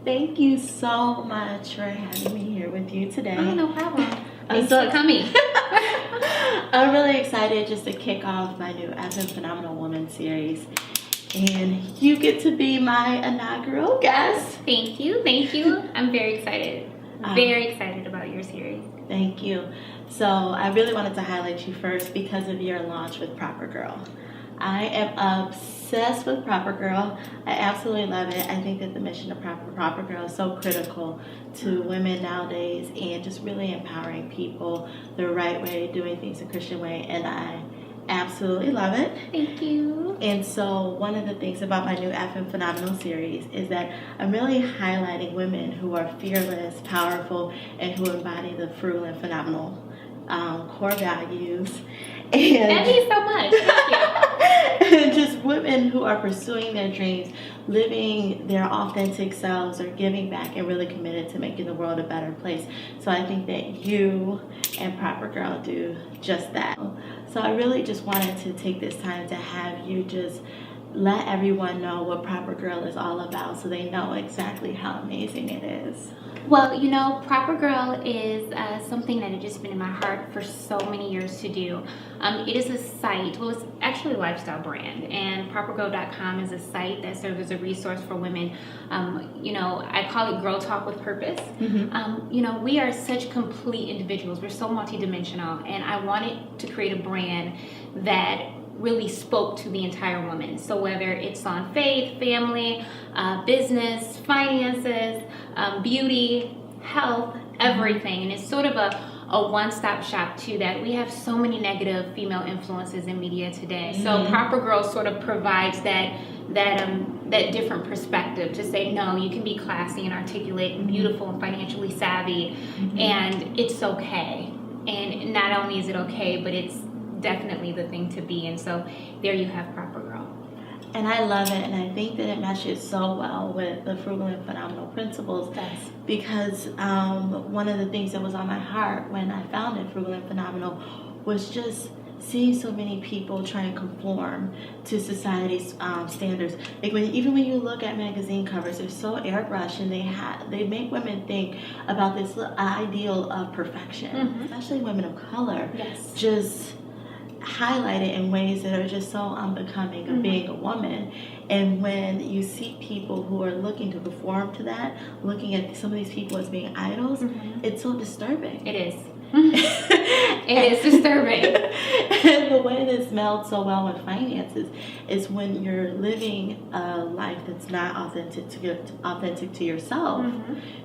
Thank you so much for having me here with you today. Oh, no problem. Thanks for coming. I'm really excited just to kick off my new FNPhenomenal Woman series. And you get to be my inaugural guest. Thank you. Thank you. I'm very excited. Very excited about your series. Thank you. So I really wanted to highlight you first because of your launch with ProperGirl. I am obsessed with ProperGirl. I absolutely love it. I think that the mission of ProperGirl is so critical to women nowadays and just really empowering people the right way, doing things the Christian way, and I absolutely love it. Thank you. And so one of the things about my new FNPhenomenal series is that I'm really highlighting women who are fearless, powerful, and who embody the frugal and phenomenal core values. And Thank you so much. Thank you. and just women who are pursuing their dreams, living their authentic selves, or giving back and really committed to making the world a better place. So I think that you and ProperGirl do just that. So I really just wanted to take this time to have you just let everyone know what ProperGirl is all about so they know exactly how amazing it is. Well, you know, ProperGirl is something that has just been in my heart for so many years to do. It is a site, well, it's actually a lifestyle brand, and ProperGirl.com is a site that serves as a resource for women. You know, I call it Girl Talk with Purpose. Mm-hmm. You know, we are such complete individuals. We're so multidimensional, and I wanted to create a brand that really spoke to the entire woman. So whether it's on faith, family, business, finances, beauty, health, everything. And it's sort of a one-stop shop to that. We have so many negative female influences in media today. So ProperGirl sort of provides that different perspective to say, no, you can be classy and articulate and beautiful and financially savvy, and it's okay. And not only is it okay, but it's definitely the thing to be. And so there you have ProperGirl. And I love it, and I think that it meshes so well with the frugal and phenomenal principles. Yes. Because one of the things that was on my heart when I founded Frugal and Phenomenal was just seeing so many people try and conform to society's standards. Like even when you look at magazine covers, they're so airbrushed, and they make women think about this ideal of perfection, especially women of color. Yes. Just highlighted in ways that are just so unbecoming of being a woman. And when you see people who are looking to conform to that, looking at some of these people as being idols, it's so disturbing. It is. It is disturbing. And the way this melds so well with finances is when you're living a life that's not authentic to yourself,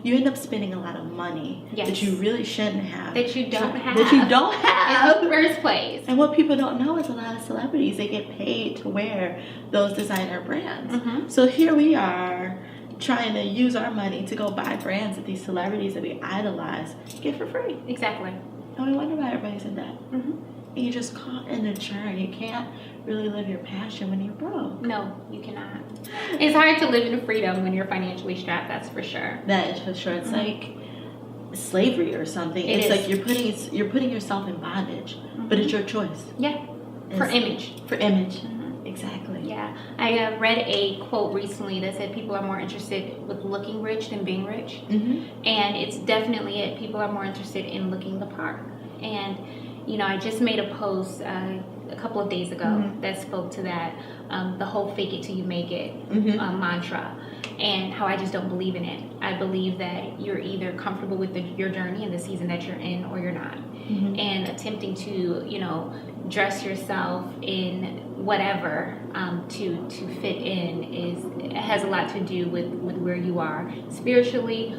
you end up spending a lot of money that you really shouldn't have. That you don't have. In the first place. And what people don't know is a lot of celebrities, they get paid to wear those designer brands. So here we are trying to use our money to go buy brands that these celebrities that we idolize get for free. Exactly. And we wonder why everybody's in debt. And you're just caught in a churn. You can't really live your passion when you're broke. No, you cannot. It's hard to live in freedom when you're financially strapped, that's for sure. That is for sure. It's like slavery or something. It's like you're putting yourself in bondage, but it's your choice. Yeah. For image. For image. Exactly. Yeah. I read a quote recently that said people are more interested with looking rich than being rich. And it's definitely it. People are more interested in looking the part. And, you know, I just made a post a couple of days ago that spoke to that, the whole fake it till you make it mantra, and how I just don't believe in it. I believe that you're either comfortable with your journey and the season that you're in, or you're not. And attempting to, you know, dress yourself in whatever to fit in has a lot to do with where you are spiritually,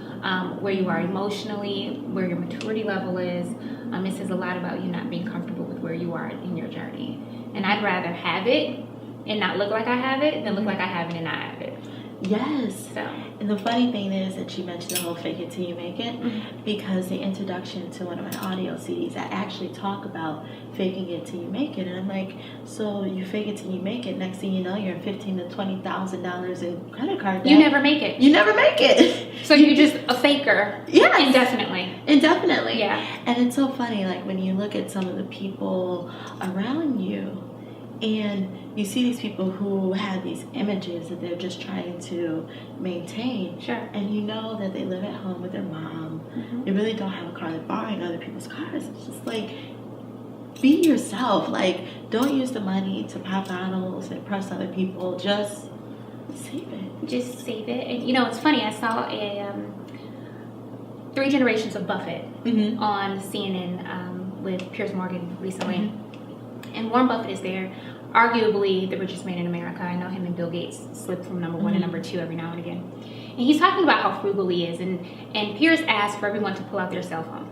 where you are emotionally, where your maturity level is. It says a lot about you not being comfortable with where you are in your journey. And I'd rather have it and not look like I have it than look like I have it and not have it. Yes. So. And the funny thing is that you mentioned the whole fake it till you make it, because the introduction to one of my audio CDs, I actually talk about faking it till you make it. And I'm like, so you fake it till you make it. Next thing you know, you're $15,000 to $20,000 in credit card debt. You never make it. You never make it. So you're just a faker. Yes. Indefinitely. Indefinitely. Yeah. And it's so funny, like when you look at some of the people around you, And you see these people who have these images that they're just trying to maintain. Sure. And you know that they live at home with their mom. Mm-hmm. They really don't have a car. They're borrowing other people's cars. It's just like, be yourself. Like, don't use the money to pop bottles and impress other people. Just save it. Just save it. And you know, it's funny. I saw a 3 Generations of Buffett on CNN with Piers Morgan recently. Mm-hmm. And Warren Buffett is there, arguably the richest man in America. I know him and Bill Gates slip from number 1 and number 2 every now and again. And he's talking about how frugal he is. And Piers asked for everyone to pull out their cell phone.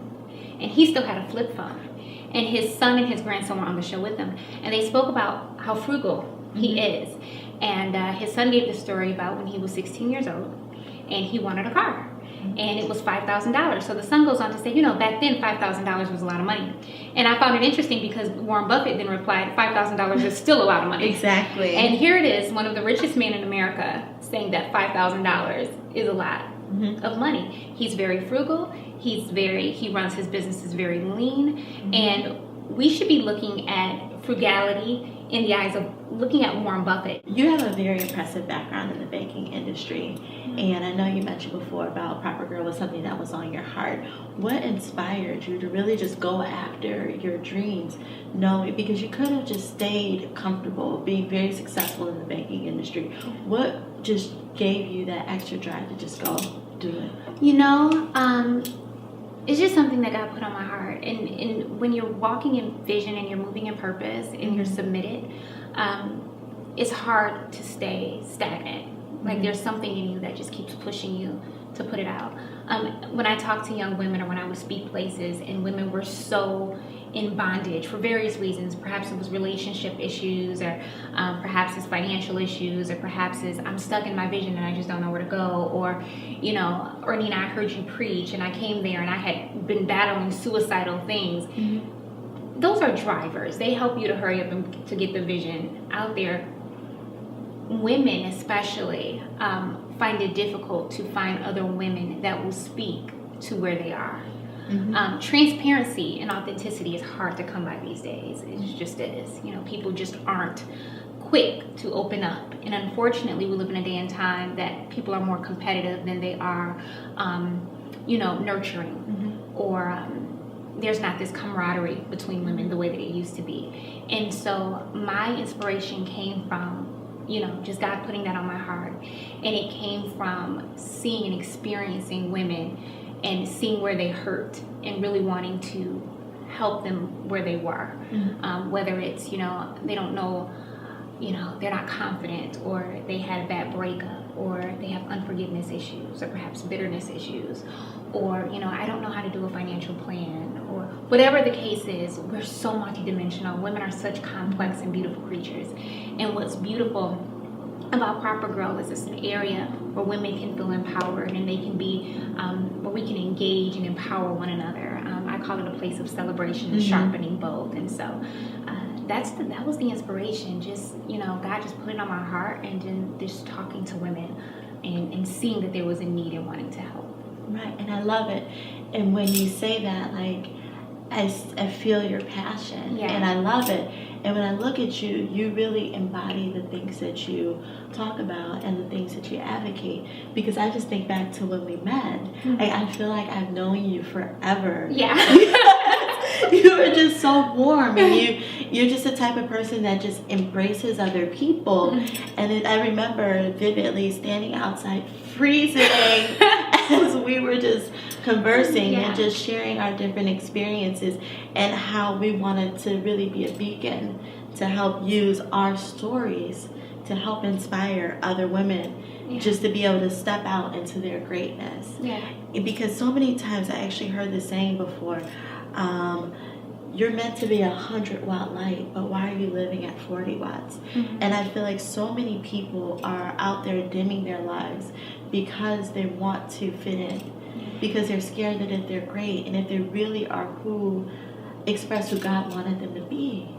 And he still had a flip phone. And his son and his grandson were on the show with him. And they spoke about how frugal he is. And his son gave the story about when he was 16 years old and he wanted a car. And it was $5,000. So the son goes on to say, you know, back then $5,000 was a lot of money. And I found it interesting because Warren Buffett then replied, $5,000 is still a lot of money. Exactly. And here it is, one of the richest men in America saying that $5,000 is a lot of money. He's very frugal. He runs his businesses very lean. And we should be looking at frugality in the eyes of looking at Warren Buffett. You have a very impressive background in the banking industry. And I know you mentioned before about ProperGirl was something that was on your heart. What inspired you to really just go after your dreams? Because you could have just stayed comfortable, being very successful in the banking industry. What just gave you that extra drive to just go do it? You know, it's just something that God put on my heart. And when you're walking in vision and you're moving in purpose and you're submitted, it's hard to stay stagnant. Like there's something in you that just keeps pushing you to put it out. When I talk to young women or when I would speak places and women were so in bondage for various reasons, perhaps it was relationship issues or perhaps it's financial issues or perhaps it's I'm stuck in my vision and I just don't know where to go, or, you know, or Nina, I heard you preach and I came there and I had been battling suicidal things. Those are drivers. They help you to hurry up and to get the vision out there. Women especially find it difficult to find other women that will speak to where they are. Transparency and authenticity is hard to come by these days. It just is. You know, people just aren't quick to open up. And unfortunately, we live in a day and time that people are more competitive than they are, nurturing. Or there's not this camaraderie between women the way that it used to be. And so my inspiration came from, just God putting that on my heart. And it came from seeing and experiencing women and seeing where they hurt and really wanting to help them where they were. Whether it's, they don't know, they're not confident, or they had a bad breakup, or they have unforgiveness issues, or perhaps bitterness issues, or, I don't know how to do a financial plan, or whatever the case is. We're so multidimensional. Women are such complex and beautiful creatures. And what's beautiful about ProperGirl is it's an area where women can feel empowered and they can be, where we can engage and empower one another. I call it a place of celebration and sharpening both. And so that was the inspiration. Just, God just put it on my heart, and then just talking to women and seeing that there was a need and wanting to help. Right, and I love it. And when you say that, I feel your passion, and I love it. And when I look at you, you really embody the things that you talk about and the things that you advocate. Because I just think back to when we met. I feel like I've known you forever. Yeah. You are just so warm, and you're just the type of person that just embraces other people. And I remember vividly standing outside freezing as we were just conversing and just sharing our different experiences and how we wanted to really be a beacon to help use our stories to help inspire other women just to be able to step out into their greatness. Because so many times I actually heard the saying before, you're meant to be 100 watt light, but why are you living at 40 watts? And I feel like so many people are out there dimming their lives because they want to fit in, because they're scared that if they're great and if they really are express who God wanted them to be,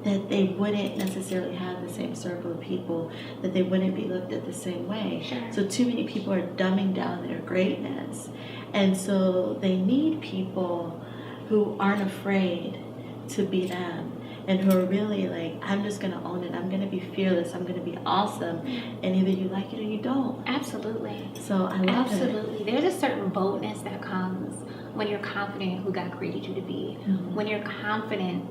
that they wouldn't necessarily have the same circle of people, that they wouldn't be looked at the same way. So too many people are dumbing down their greatness. And so they need people who aren't afraid to be them and who are really like, I'm just going to own it. I'm going to be fearless. I'm going to be awesome. And either you like it or you don't. Absolutely. So I love it. Absolutely. There's a certain boldness that comes when you're confident in who God created you to be. Mm-hmm. When you're confident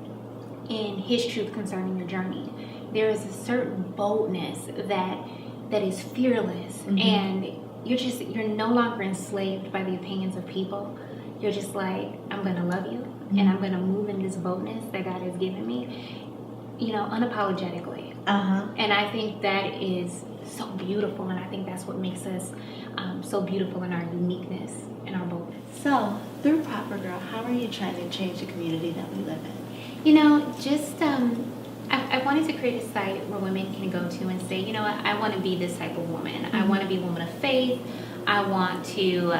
in His truth concerning your journey. There is a certain boldness that is fearless. Mm-hmm. And you're no longer enslaved by the opinions of people. You're just like, I'm going to love you, mm-hmm. and I'm going to move in this boldness that God has given me, unapologetically. And I think that is so beautiful, and I think that's what makes us so beautiful in our uniqueness and our boldness. So, through ProperGirl, how are you trying to change the community that we live in? I wanted to create a site where women can go to and say, you know what, I want to be this type of woman. Mm-hmm. I want to be a woman of faith. I want to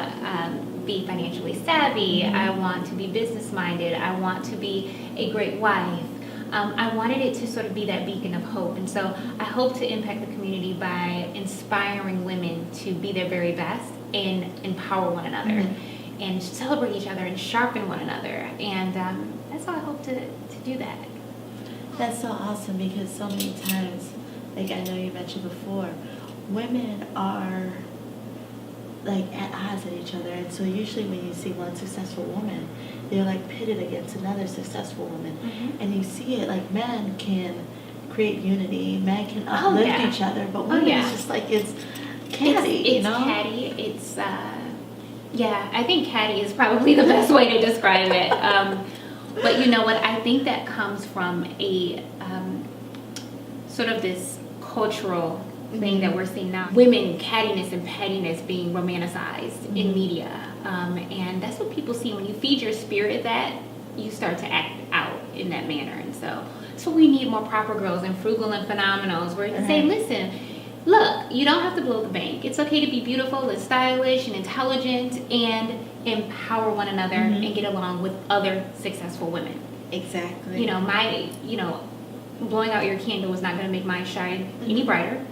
be financially savvy. Mm-hmm. I want to be business-minded. I want to be a great wife. I wanted it to sort of be that beacon of hope. And so I hope to impact the community by inspiring women to be their very best and empower one another. Mm-hmm. And celebrate each other and sharpen one another. And that's how I hope to do that. That's so awesome, because so many times, like I know you mentioned before, women are like at odds with each other. And so usually when you see one successful woman, they're like pitted against another successful woman. Mm-hmm. And you see it like men can create unity, men can uplift each other, but women it's just like it's catty, it's catty. It's I think catty is probably the best way to describe it. But you know what? I think that comes from a sort of this cultural thing that we're seeing now. Women, cattiness and pettiness being romanticized in media. And that's what people see. When you feed your spirit that, you start to act out in that manner. And so we need more proper girls and frugal and phenomenals where you can say, listen, look, you don't have to blow the bank. It's okay to be beautiful and stylish and intelligent and empower one another and get along with other successful women. Exactly. Blowing out your candle is not going to make mine shine any brighter.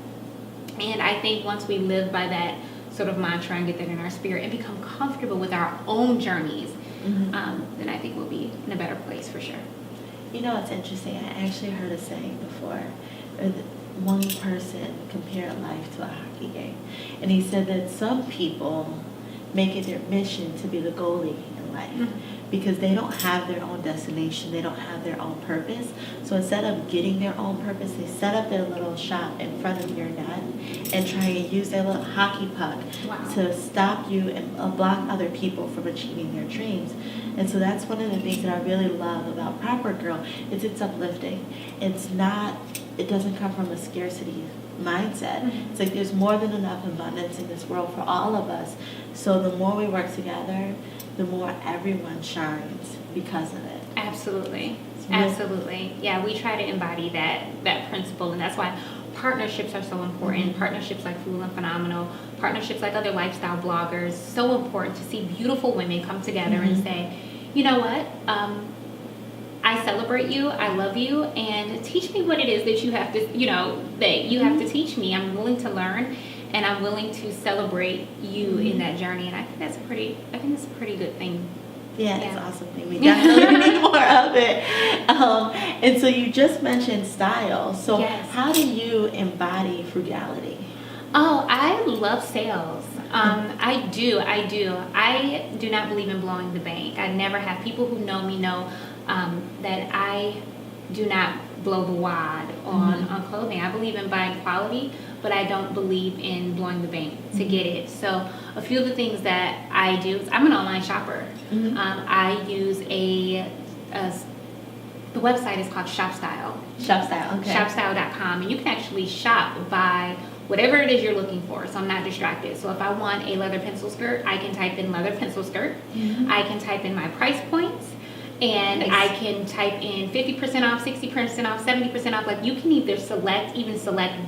And I think once we live by that sort of mantra and get that in our spirit and become comfortable with our own journeys, then I think we'll be in a better place for sure. You know, it's interesting. I actually heard a saying before. One person compared life to a hockey game. And he said that some people make it their mission to be the goalie in life because they don't have their own destination. They don't have their own purpose. So instead of getting their own purpose, they set up their little shop in front of your net and try and use their little hockey puck to stop you and block other people from achieving their dreams. And so that's one of the things that I really love about ProperGirl is it's uplifting. It doesn't come from a scarcity mindset. It's like there's more than enough abundance in this world for all of us. So the more we work together, the more everyone shines because of it. Absolutely. Absolutely. Yeah, we try to embody that principle, and that's why partnerships are so important. Partnerships like Frugal and Phenomenal, partnerships like other lifestyle bloggers, so important to see beautiful women come together and say, you know what, I celebrate you, I love you, and teach me what it is that you have to, have to teach me. I'm willing to learn, and I'm willing to celebrate you in that journey. And I think that's a pretty good thing. Yeah, it's an awesome thing. We definitely need more of it. And so you just mentioned style. So how do you embody frugality? Oh, I love sales. I do. I do not believe in blowing the bank. I never have. People who know me know that I do not blow the wad on clothing. I believe in buying quality, but I don't believe in blowing the bank to get it. So a few of the things that I do is I'm an online shopper. I use the website is called ShopStyle. ShopStyle, okay. ShopStyle.com, and you can actually shop by whatever it is you're looking for, so I'm not distracted. So if I want a leather pencil skirt, I can type in leather pencil skirt. I can type in my price points, and I can type in 50% off, 60% off, 70% off. Like, you can either select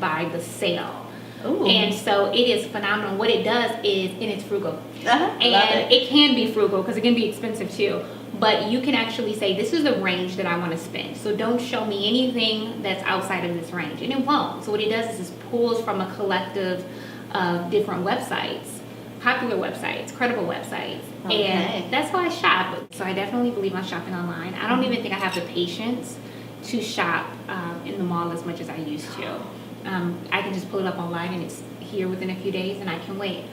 by the sale. Ooh. And so it is phenomenal. What it does is, and it's frugal. And it can be frugal because it can be expensive too. But you can actually say, this is the range that I want to spend. So don't show me anything that's outside of this range. And it won't. So what it does is it pulls from a collective of different websites, popular websites, credible websites. And that's how I shop. So I definitely believe on shopping online. I don't even think I have the patience to shop in the mall as much as I used to. I can just pull it up online and it's here within a few days and I can wait.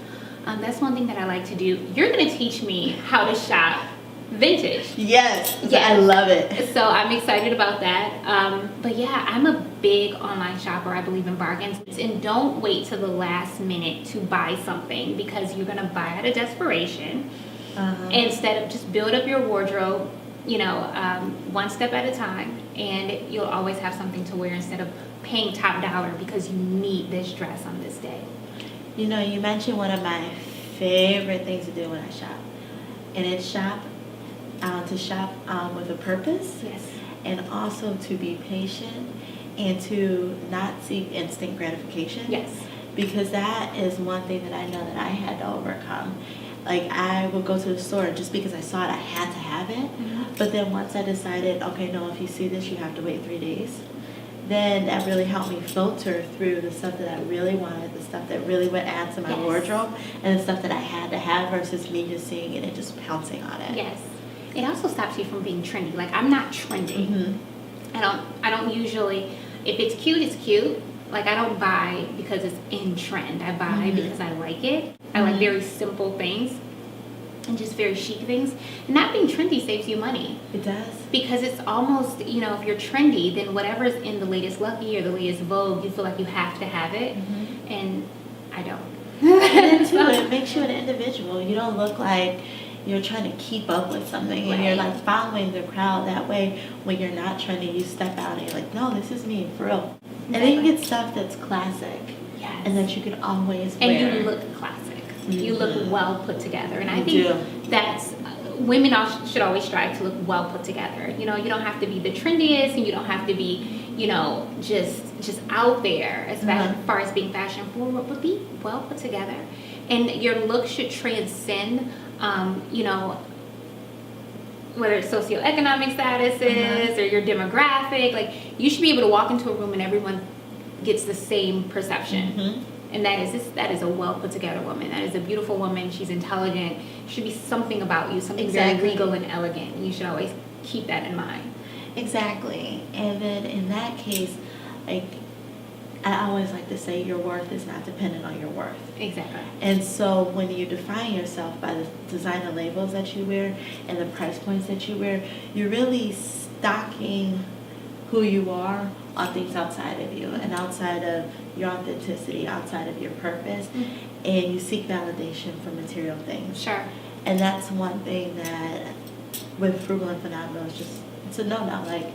That's one thing that I like to do. You're going to teach me how to shop vintage. Yes. I love it. So I'm excited about that. But yeah, I'm a big online shopper. I believe in bargains. And don't wait till the last minute to buy something, because you're going to buy out of desperation. Instead of just build up your wardrobe, one step at a time, and you'll always have something to wear instead of paying top dollar because you need this dress on this day. You mentioned one of my favorite things to do when I shop, and it's to shop with a purpose. Yes. And also to be patient and to not seek instant gratification. Yes. Because that is one thing that I know that I had to overcome. Like, I would go to the store just because I saw it, I had to have it. Mm-hmm. But then once I decided, okay, no, if you see this, you have to wait 3 days. Then that really helped me filter through the stuff that I really wanted, the stuff that really would add to my wardrobe, and the stuff that I had to have versus me just seeing it and just pouncing on it. Yes. It also stops you from being trendy. Like, I'm not trendy. Mm-hmm. I don't usually, if it's cute, it's cute. Like, I don't buy because it's in trend. I buy because I like it. I like very simple things and just very chic things. And not being trendy saves you money. It does. Because it's almost, if you're trendy, then whatever's in the latest Lucky or the latest Vogue, you feel like you have to have it. Mm-hmm. And I don't. And then, too, it makes you an individual. You don't look like you're trying to keep up with something, and you're like following the crowd. That way, when you're not trendy, you step out and you're like, no, this is me, for real. Exactly. And then you get stuff that's classic. Yes. And that you can always wear. And you look classic. Mm-hmm. You look well put together. And I think that's, women should always strive to look well put together. You don't have to be the trendiest, and you don't have to be, just out there as far as being fashion forward, but be well put together. And your look should transcend, whether it's socioeconomic statuses or your demographic. Like, you should be able to walk into a room and everyone gets the same perception. Mm-hmm. And that is a well put together woman. That is a beautiful woman. She's intelligent. There should be something about you, something very regal and elegant. And you should always keep that in mind. Exactly. And then in that case, like, I always like to say, your worth is not dependent on your worth. Exactly. And so when you define yourself by the designer labels that you wear and the price points that you wear, you're really stocking who you are on things outside of you and outside of your authenticity, outside of your purpose, and you seek validation from material things. Sure. And that's one thing that with Frugal and Phenomenal is just, it's a no-no. Like,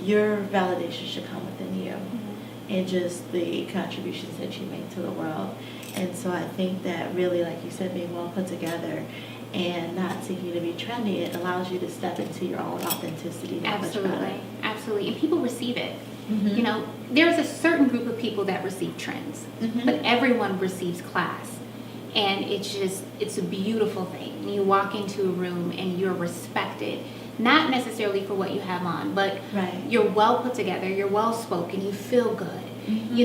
your validation should come within you. And just the contributions that you make to the world. And so I think that really, like you said, being well put together and not seeking to be trendy, it allows you to step into your own authenticity. Absolutely. Absolutely. And people receive it. Mm-hmm. There's a certain group of people that receive trends, but everyone receives class. And it's a beautiful thing. And you walk into a room and you're respected. Not necessarily for what you have on, but you're well put together, you're well spoken, you feel good. Mm-hmm.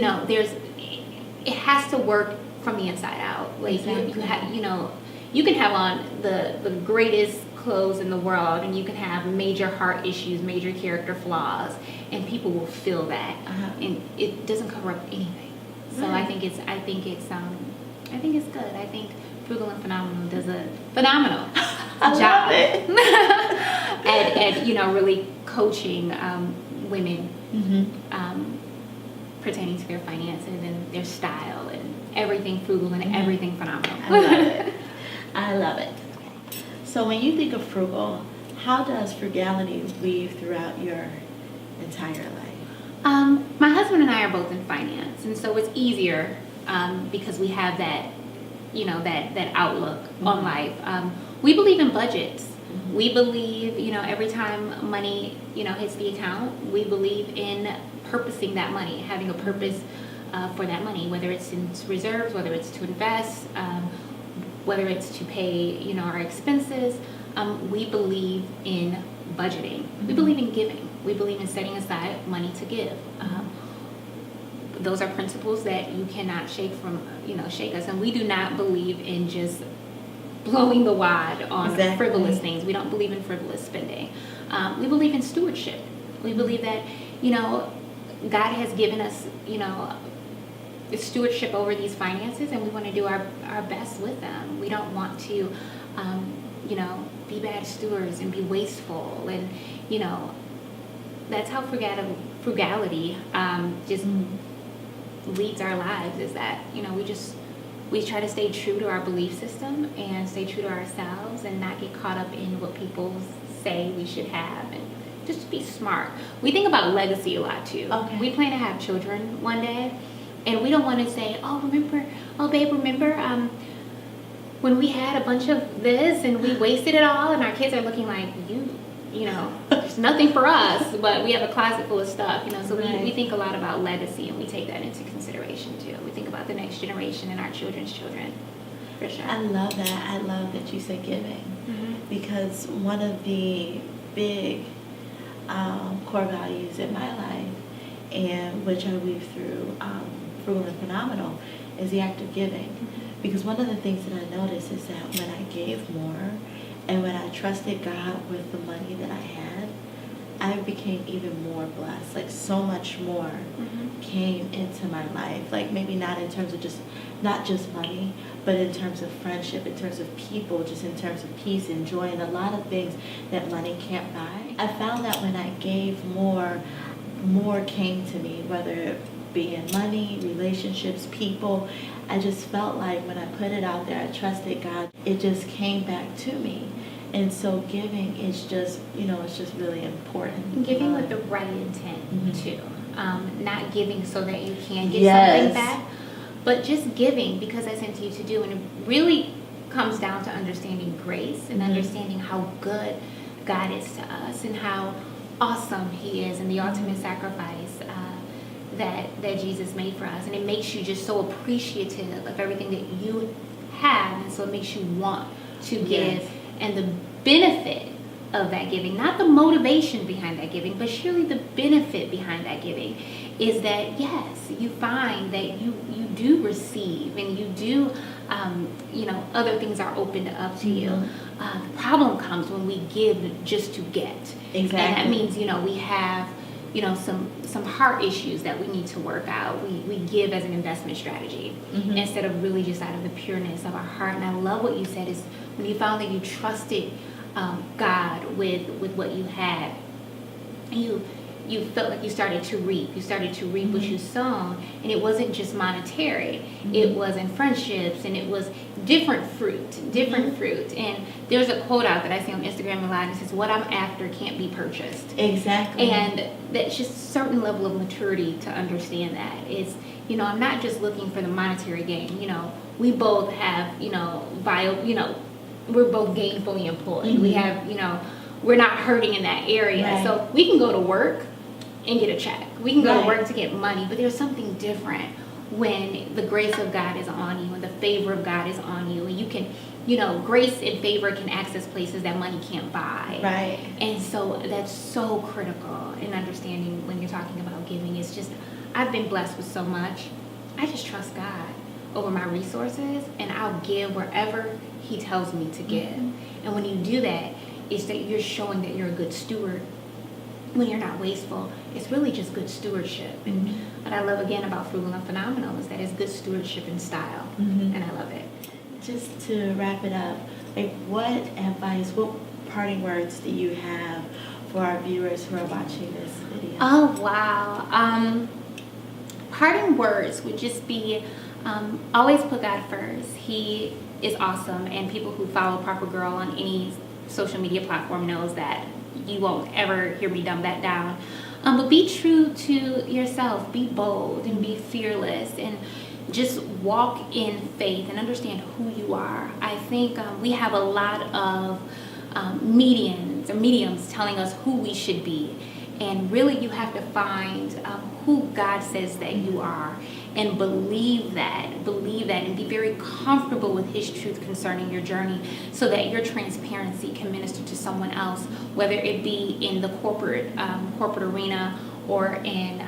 It has to work from the inside out. Like, you can have on the greatest clothes in the world, and you can have major heart issues, major character flaws, and people will feel that, and it doesn't cover up anything. So I think it's good. I think Frugal and Phenomenal does a phenomenal job at really coaching women pertaining to their finances and their style and everything frugal and everything phenomenal. I love it. I love it. So when you think of frugal, how does frugality weave throughout your entire life? My husband and I are both in finance, and so it's easier because we have that outlook on life. We believe in budgets. We believe, every time money, hits the account, we believe in purposing that money, having a purpose for that money, whether it's in reserves, whether it's to invest, whether it's to pay, our expenses. We believe in budgeting. We believe in giving. We believe in setting aside money to give. Those are principles that you cannot shake us. And we do not believe in just blowing the wad on frivolous things. We don't believe in frivolous spending. We believe in stewardship. We believe that, you know, God has given us, you know, stewardship over these finances, and we want to do our best with them. We don't want to, you know, be bad stewards and be wasteful. And, you know, that's how frugality just leads our lives, is that, you know, we try to stay true to our belief system and stay true to ourselves and not get caught up in what people say we should have, and just be smart. We think about legacy a lot too. Okay. We plan to have children one day, and we don't want to say, babe, remember when we had a bunch of this and we wasted it all, and our kids are looking like, you know, there's nothing for us, but we have a closet full of stuff, you know. So we think a lot about legacy, and we take that into consideration too. We think about the next generation and our children's children, for sure. I love that. I love that you said giving, because one of the big core values in my life, and which I weave through Frugal and Phenomenal, is the act of giving. Because one of the things that I noticed is that when I gave more and when I trusted God with the money that I had, I became even more blessed. Like, so much more came into my life. Like, maybe not in terms of not just money, but in terms of friendship, in terms of people, just in terms of peace and joy, and a lot of things that money can't buy. I found that when I gave more came to me, whether it be in money, relationships, people. I just felt like when I put it out there, I trusted God, it just came back to me. And so giving is just, you know, it's just really important. Giving with the right intent too. Not giving so that you can get something back, but just giving because I sent you to do. And it really comes down to understanding grace and understanding how good God is to us and how awesome He is, and the ultimate sacrifice that Jesus made for us. And it makes you just so appreciative of everything that you have, and so it makes you want to give. And the benefit of that giving, not the motivation behind that giving, but surely the benefit behind that giving is that, yes, you find that you do receive, and you do, you know, other things are opened up to you. The problem comes when we give just to get. Exactly. And that means, you know, we have, you know, some heart issues that we need to work out. We give as an investment strategy instead of really just out of the pureness of our heart. And I love what you said is when you found that you trusted God with what you had, you felt like you started to reap. You started to reap what you sown, and it wasn't just monetary. It was in friendships, and it was different fruit. And there's a quote out that I see on Instagram a lot, and it says, "What I'm after can't be purchased." Exactly. And that's just a certain level of maturity to understand that. It's, you know, I'm not just looking for the monetary gain. You know, we both have, you know, we're both gainfully employed. We have, you know, we're not hurting in that area. Right. So we can go to work and get a check. We can go to work to get money, but there's something different when the grace of God is on you and the favor of God is on you, and you can, you know, grace and favor can access places that money can't buy. Right. And so that's so critical in understanding when you're talking about giving. It's just, I've been blessed with so much. I just trust God over my resources, and I'll give wherever He tells me to give. And when you do that, it's that you're showing that you're a good steward. When you're not wasteful, it's really just good stewardship. And what I love again about Frugal and Phenomenal is that it's good stewardship in style, and I love it. Just to wrap it up, like, what advice, what parting words do you have for our viewers who are watching this video? Oh, wow. Parting words would just be, always put God first. He is awesome, and people who follow ProperGirl on any social media platform knows that. You won't ever hear me dumb that down. But be true to yourself. Be bold and be fearless, and just walk in faith and understand who you are. I think we have a lot of mediums telling us who we should be. And really you have to find who God says that you are, and believe that, and be very comfortable with His truth concerning your journey, so that your transparency can minister to someone else, whether it be in the corporate arena or in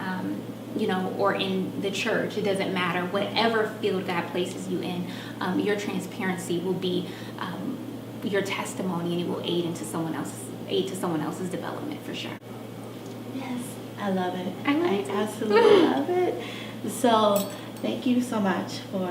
or in the church. It doesn't matter. Whatever field God places you in, your transparency will be your testimony, and it will aid to someone else's development, for sure. Yes. I love it. I love it too. absolutely love it. So thank you so much for